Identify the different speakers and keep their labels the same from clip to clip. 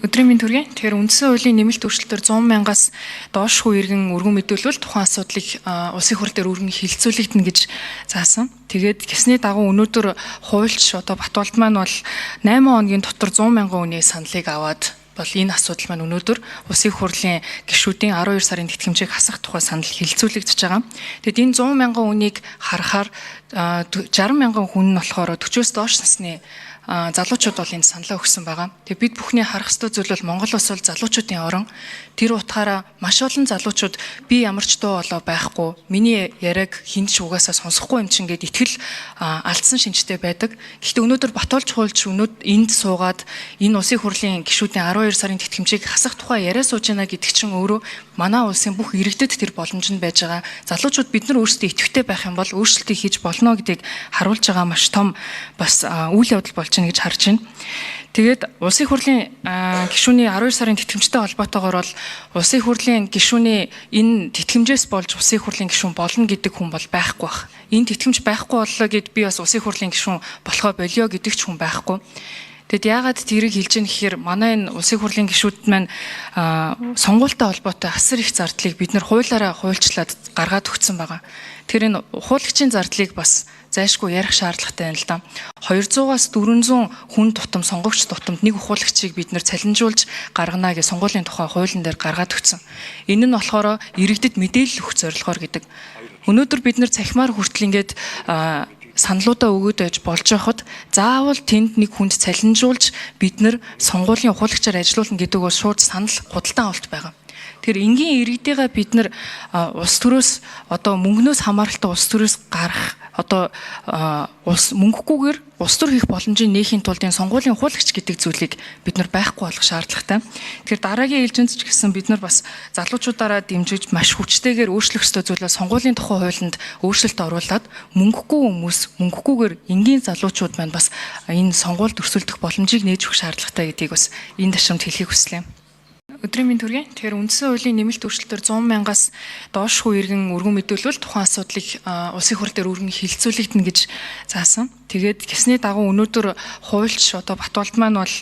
Speaker 1: Өдрийн мэнд хүргэе. Тэгэхээр үндсэн хуулийн нэмэлт өөрчлөлтөөр 100,000-аас доош хүн иргэн өргөн мэдүүлвэл тухайн асуудлыг улсын хурал дээр өргөн хилцүүлэгдэнэ гэж заасан. Тэгээд гэсний дагуу өнөөдөр хуульч Батболд маань бол 8 хоногийн дотор 100,000 хүний саналыг аваад бол энэ асуудал маань өнөөдөр улсын хурлын гишүүдийн 12 сарын тэтгэмжийг хасах тухай санал хилцүүлэгдэж байгаа. Тэгэд энэ 100,000 хүнийг харахаар 60,000 хүн нь болохоор 40-оос доош насны залуучууд бол энэ саналаа өгсөн байгаа. Тэгээ бид бүхний харах ёстой зүйл бол Монгол улс бол залуучуудын орон. Тэр утгаараа маш олон залуучууд би ямар ч дуу олоо байхгүй. Миний яриаг хинч угаасаа сонсохгүй юм чин гэд итгэл алдсан шинжтэй байдаг. Гэхдээ өнөөдөр Батболд хуульч энд суугаад энэ улсын хурлын гишүүдийн 12 сарын тэтгэмжийг хасах тухай яриа сууж байна гэдэг чинь өөрөө манай улсын бүх иргэдэд тэр боломж нь байж байгаа. Залуучууд бид нар өөрсдөө идэвхтэй байх юм бол өөрчлөлтийг хийж болно гэдгийг харуулж байгаа маш том бас үйл явдал болж гэж харж байна. Тэгээд улсын хурлын гишүүний 12 сарын тэтгэмжтэй холбоотойгоор бол улсын хурлын гишүүний энэ тэтгэмжээс болж улсын хурлын гишүүн болно гэдэг хүн бол байхгүй бах. Энэ тэтгэмж байхгүй боллоо гэд би бас улсын хурлын гишүүн болохоо болио гэдэг ч хүн байхгүй. Тэгэд яагаад тэрийг хэлж яах гэхээр манай энэ улсын хурлын гишүүд маань сонгуультай холбоотой асар их зардлыг бид нар хуулаараа хуульчлаад гаргаад өгсөн байгаа. Тэр энэ хуулагчийн зардлыг бас зайшгүй ярих шаардлагатай байна л да. 200-аас 400 хүн тутам сонгогч тутамд нэг хуулагчийг бид нар цалинжуулж гаргана гэж сонгуулийн тухай хуулийн дээр гаргаад өгсөн. Энэ нь болохоор иргэдэд мэдээлэл өгөх зорилгоор гэдэг. Өнөөдөр бид нар цахимаар хүртэл ингээд саналуудаа өгөөд байж болж байхад заавал тэнд нэг хүнд цалинжуулж бид нар сонгуулийн хуулагчаар ажилуулна гэдэг бол шууд санал худалдан авалт байгаа. Тэр энгийн иргэдийгээ бид нар улс төрөөс мөнгнөөс хамааралтай улс төрөөс гарах мөнгөхгүйгээр улс төр хийх боломжийг нээхийн тулд энэ сонгуулийн хуулагч гэдэг зүйлийг бид нар байхгүй болох шаардлагатай. Тэгэхээр дараагийн ээлжинд ч гэсэн бид нар бас залуучуудаараа дэмжиж маш хүчтэйгээр өөрчлөх ёстой зүйлээ сонгуулийн тухай хуулинд өөрчлөлт оруулад мөнгөхгүйгээр энгийн залуучууд маань бас энэ сонгуульд өрсөлдөх боломжийг нээж өгөх шаардлагатай гэдгийг бас энэ ташрамд хэлхийг хүслээ. Өдрийн мэнд хүргэе. Тэгэхээр үндсэн хуулийн нэмэлт өөрчлөлтөөр 100,000-аас доош хүн иргэн өргөн мэдүүлвэл тухайн асуудлыг улсын хурал дээр өргөн хилцүүлэгдэнэ гэж заасан. Тэгээд гэсний дагуу өнөөдөр хуульч Батболд маань бол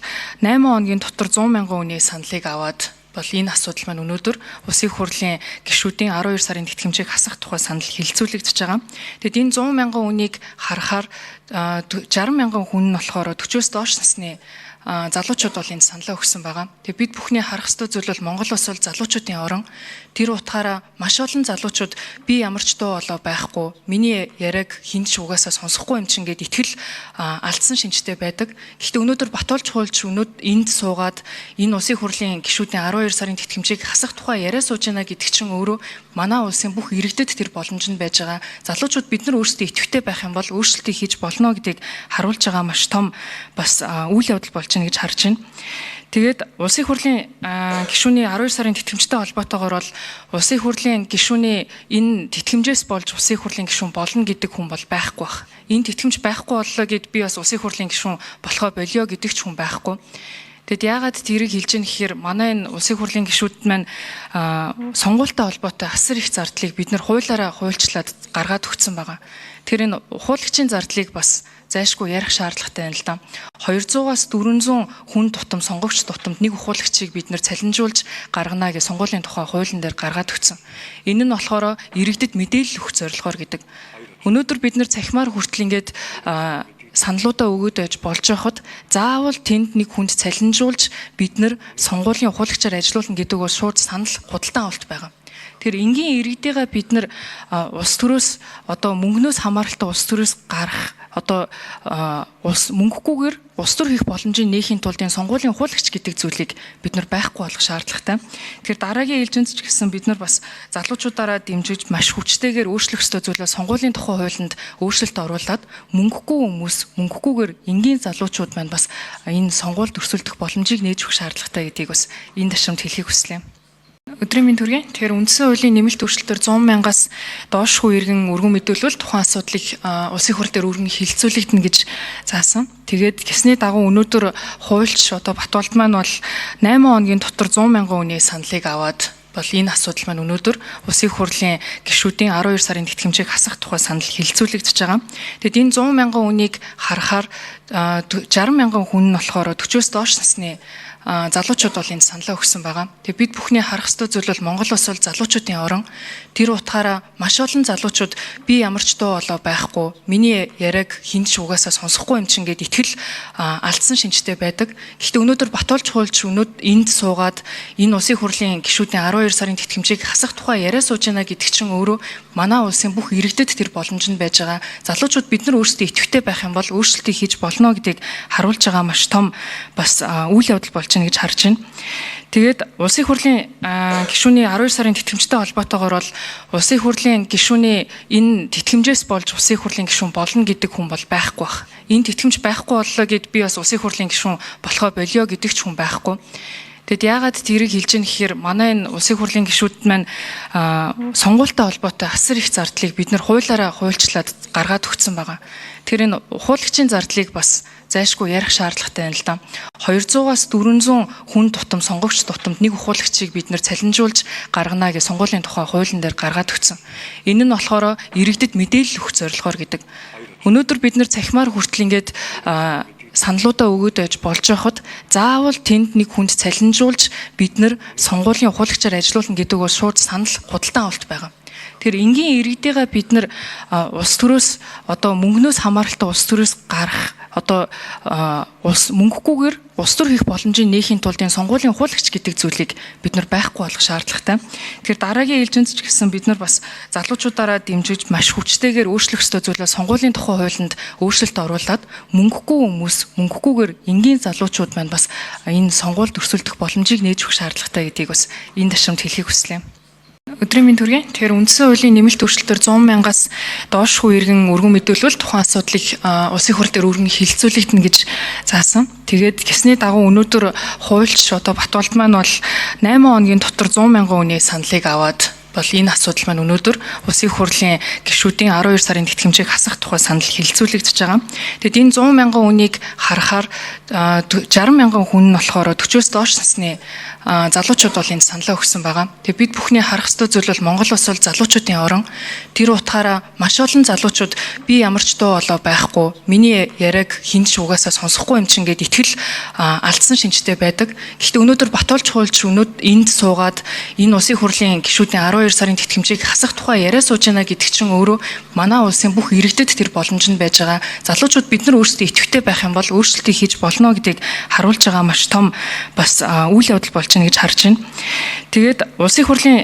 Speaker 1: 8 хоногийн дотор 100,000 хүний саналыг аваад бол энэ асуудал маань өнөөдөр улсын хурлын гишүүдийн 12 сарын тэтгэмжийг хасах тухай санал хилцүүлэгдэж байгаа. Тэгэд энэ 100,000 хүнийг харахаар 60,000 хүн нь болохоор 40-оос доош насны залуучууд бол энэ саналаа өгсөн байгаа. Тэгээ бид бүхний харах ёстой зүйл бол Монгол улс бол залуучуудын орон. Тэр утгаараа маш олон залуучууд би ямар ч дуу олоо байхгүй. Миний яриаг хинч угаасаа сонсохгүй юм чин гэд итгэл алдсан шинжтэй байдаг. Гэхдээ өнөөдөр Батболд хуульч энд суугаад энэ улсын хурлын гишүүдийн 12 сарын тэтгэмжийг хасах тухай яриа сууж байна гэдэг чинь өөрөө манай улсын бүх иргэдэд тэр боломж нь байж байгаа. Залуучууд бид нар өөрсдөө идэвхтэй байх юм бол өөрчлөлтийг хийж болно гэдгийг харуулж байгаа маш том бас үйл явдал болж гэж харж байна. Тэгээд улсын хурлын гишүүний 12 сарын тэтгэмжтэй холбоотойгоор бол улсын хурлын гишүүний энэ тэтгэмжээс болж улсын хурлын гишүүн болно гэдэг хүн бол байхгүй бах. Энэ тэтгэмж байхгүй боллоо гэд би бас улсын хурлын гишүүн болохоо болио гэдэг ч хүн байхгүй. Тэгэд яагаад тэрийг хэлж яах гэхээр манай энэ улсын хурлын гишүүд маань сонгуультай холбоотой асар их зардлыг бид нар хуулаараа хуульчлаад гаргаад өгсөн байгаа. Тэр энэ хуулагчийн зардлыг бас зайшгүй ярих шаардлагатай байна л да. 200-аас 400 хүн тутам сонгогч тутамд нэг хуулагчийг бид нар цалинжуулж гаргана гэж сонгуулийн тухай хуулийн дээр гаргаад өгсөн. Энэ нь болохоор иргэдэд мэдээлэл өгөх зорилгоор гэдэг. Өнөөдөр бид нар цахимаар хүртэл ингээд саналуудаа өгөөд байж болж байхад заавал тэнд нэг хүнд цалинжуулж бид нар сонгуулийн хуулагчаар ажилуулна гэдэг бол шууд санал худалдан авалт байгаа. Тэр энгийн иргэдийгээ бид нар улс төрөөс мөнгнөөс хамааралтай улс төрөөс гарах мөнгөхгүйгээр улс төр хийх боломжийг нээхийн тулд энэ сонгуулийн хуулагч гэдэг зүйлийг бид нар байхгүй болох шаардлагатай. Тэгэхээр дараагийн ээлжинд ч гэсэн бид нар бас залуучуудаараа дэмжиж маш хүчтэйгээр өөрчлөх ёстой зүйлээ сонгуулийн тухай хуулинд өөрчлөлт оруулад мөнгөхгүйгээр энгийн залуучууд маань бас энэ сонгуульд өрсөлдөх боломжийг нээж өгөх шаардлагатай гэдгийг бас энэ ташрамд хэлхийг хүслээ. Өдрийн мэнд хүргэе. Тэгэхээр үндсэн хуулийн нэмэлт өөрчлөлтөөр 100,000-аас доош хүн иргэн өргөн мэдүүлвэл тухайн асуудлыг улсын хурал дээр өргөн хилцүүлэгдэнэ гэж заасан. Тэгээд гэсний дагуу өнөөдөр хуульч Батболд маань бол 8 хоногийн дотор 100,000 хүний саналыг аваад бол энэ асуудал маань өнөөдөр улсын хурлын гишүүдийн 12 сарын тэтгэмжийг хасах тухай санал хилцүүлэгдэж байгаа. Тэгэд энэ 100,000 хүнийг харахаар 60,000 хүн нь болохоор 40-оос доош насны залуучууд бол энд саналаа өгсөн байгаа. Тэгээ бид бүхний харах ёстой зүйл бол Монгол улс бол залуучуудын орон. Тэр утгаараа маш олон залуучууд би ямар ч дуу олоо байхгүй, миний яриаг хинч угаасаа сонсохгүй юм чин гэд итгэл алдсан шинжтэй байдаг. Гэхдээ өнөөдөр Батуулж хуульч энд суугаад энэ улсын хурлын гишүүдийн 12 сарын тэтгэмжийг хасах тухай яриа сууж байна гэдэг чинь өөрөө манай улсын бүх иргэдэд тэр боломж нь байж байгаа. Залуучууд бид нар өөрсдөө идэвхтэй байх юм бол өөрчлөлтийг хийж болно гэдгийг харуулж байгаа маш том бас үйл явдал болж байна гэж харж байна. Тэгээд улсын хурлын гишүүний 12 сарын тэтгэмжтэй холбоотойгоор бол улсын хурлын гишүүний энэ тэтгэмжээс болж улсын хурлын гишүүн болно гэдэг хүн бол байхгүй бах. Энэ тэтгэмж байхгүй боллоо гэд би бас улсын хурлын гишүүн болохоо болио гэдэг ч хүн байхгүй. Тэгэд яагаад тэрийг хэлж яах гэхээр манай энэ улсын хурлын гишүүд маань сонгуультай холбоотой асар их зардлыг бид нар хуулаараа хуульчлаад гаргаад өгсөн байгаа. Тэр энэ хуулагчийн зардлыг бас зайлшгүй ярих шаардлагатай байна л да. 200-аас 400 хүн тутам сонгогч тутамд нэг хуулагчийг бид нар цалинжуулж гаргана гэж сонгуулийн тухай хуулийн дээр гаргаад өгсөн. Энэ нь болохоор иргэдэд мэдээлэл өгөх зорилгоор гэдэг. Өнөөдөр бид нар цахимаар хүртэл ингээд саналуудаа өгөөд байж болж байхад заавал тэнд нэг хүнд цалинжуулж бид нар сонгуулийн хуулагчаар ажилуулна гэдэг бол шууд санал худалдан авалт байгаа. Тэр энгийн иргэдийгээ бид нар улс төрөөс одоо мөнгнөөс хамааралтай улс төрөөс гарах одоо улс мөнгөхгүйгээр улс төр хийх боломжийг нээхийн тулд энэ сонгуулийн хуулагч гэдэг зүйлийг бид нар байхгүй болох шаардлагатай. Тэгэхээр дараагийн ээлжинд ч гэсэн бид нар бас залуучуудаараа дэмжиж маш хүчтэйгээр өөрчлөх ёстой зүйлээ сонгуулийн тухай хуулинд өөрчлөлт оруулад мөнгөхгүй хүмүүс мөнгөхгүйгээр энгийн залуучууд маань бас энэ сонгуульд өрсөлдөх боломжийг нээж өгөх шаардлагатай гэдгийг бас энэ ташрамд хэлхийг хүслээ. Өдрийн мэнд хүргэе. Тэгэхээр үндсэн хуулийн нэмэлт өөрчлөлтөөр 100 мянгаас доош хүү иргэн өргөн мэдүүлвэл тухайн асуудлыг улсын хурл дээр өргөн хилцүүлэгдэнэ гэж заасан. Тэгээд гисний дагуу өнөөдөр хуульч одоо Батуулд маань бол 8 хоногийн дотор 100 мянган хүний саналыг аваад бол энэ асуудал маань өнөөдөр улсын хурлын гишүүдийн 12 сарын тэтгэмжийг хасах тухай санал хилцүүлэгдэж байгаа. Тэгэд энэ 100 мянган хүнийг харахаар 60 мянган хүн нь болохоор 40-оос доош насны залуучууд бол энд саналаа өгсөн байгаа. Тэгээд бид бүхний харах ёстой зүйл бол Монгол улс бол залуучуудын орон. Тэр утгаараа маш олон залуучууд би ямар ч дуу олоо байхгүй, миний яриаг хинч угаасаа сонсохгүй юм чин гэд итгэл алдсан шинжтэй байдаг. Гэхдээ өнөөдөр Батуулж хуульч энд суугаад энэ улсын хурлын гишүүдийн 12 сарын тэтгэмжийг хасах тухай яриа сууж байна гэдэг чинь өөрөө манай улсын бүх иргэдэд тэр боломж нь байж байгаа. Залуучууд бид нар өөрсдөө идэвхтэй байх юм бол өөрчлөлтийг хийж болно гэдгийг харуулж байгаа маш том бас үйл явдал болж байна гэж харж байна. Тэгээд улсын хурлын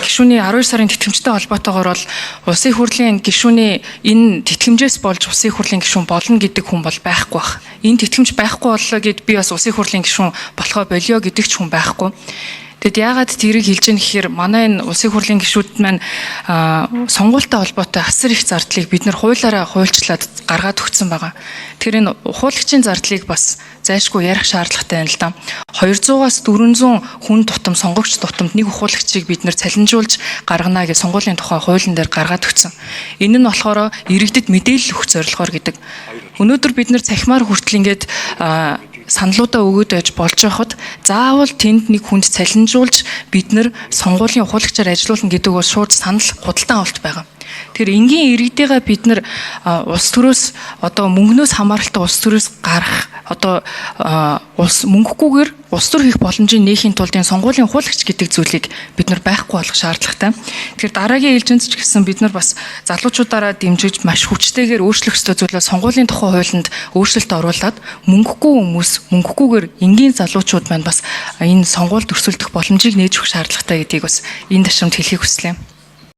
Speaker 1: гишүүний 12 сарын тэтгэмжтэй холбоотойгоор бол улсын хурлын гишүүний энэ тэтгэмжээс болж улсын хурлын гишүүн болно гэдэг хүн бол байхгүй бах. Энэ тэтгэмж байхгүй боллоо гэд би бас улсын хурлын гишүүн болохоо болио гэдэг ч хүн байхгүй. Тэгэд яагаад тэрийг хэлж яах гэхээр манай энэ улсын хурлын гишүүд маань сонгуультай холбоотой асар их зардлыг бид нар хуулаараа хуульчлаад гаргаад өгсөн байгаа. Тэр энэ хуулагчийн зардлыг бас зайлшгүй ярих шаардлагатай байна л да. 200-аас 400 хүн тутам сонгогч тутамд нэг хуулагчийг бид нар цалинжуулж гаргана гэж сонгуулийн тухай хуулийн дээр гаргаад өгсөн. Энэ нь болохоор иргэдэд мэдээлэл өгөх зорилгоор гэдэг. Өнөөдөр бид нар цахимаар хүртэл ингээд саналуудаа өгөөд байж болж байхад заавал тэнд нэг хүнд цалинжуулж бид нар сонгуулийн хуулагчаар ажилуулна гэдэг бол шууд санал худалдан авалт байгаа. Тэр энгийн иргэдийгээ бид нар улс төрөөс одоо мөнгнөөс хамааралтай улс төрөөс гарах одоо улс мөнгөхгүйгээр улс төр хийх боломжийг нээхийн тулд энэ сонгуулийн хуулагч гэдэг зүйлийг бид нар байхгүй болох шаардлагатай. Тэгэхээр дараагийн ээлжинд ч гэсэн бид нар бас залуучуудаараа дэмжиж маш хүчтэйгээр өөрчлөх ёстой зүйлээ сонгуулийн тухай хуулинд өөрчлөлт оруулад мөнгөхгүй хүмүүс мөнгөхгүйгээр энгийн залуучууд маань бас энэ сонгуульд өрсөлдөх боломжийг нээж өгөх шаардлагатай гэдгийг бас энэ ташрамд хэлхийг хүслээ.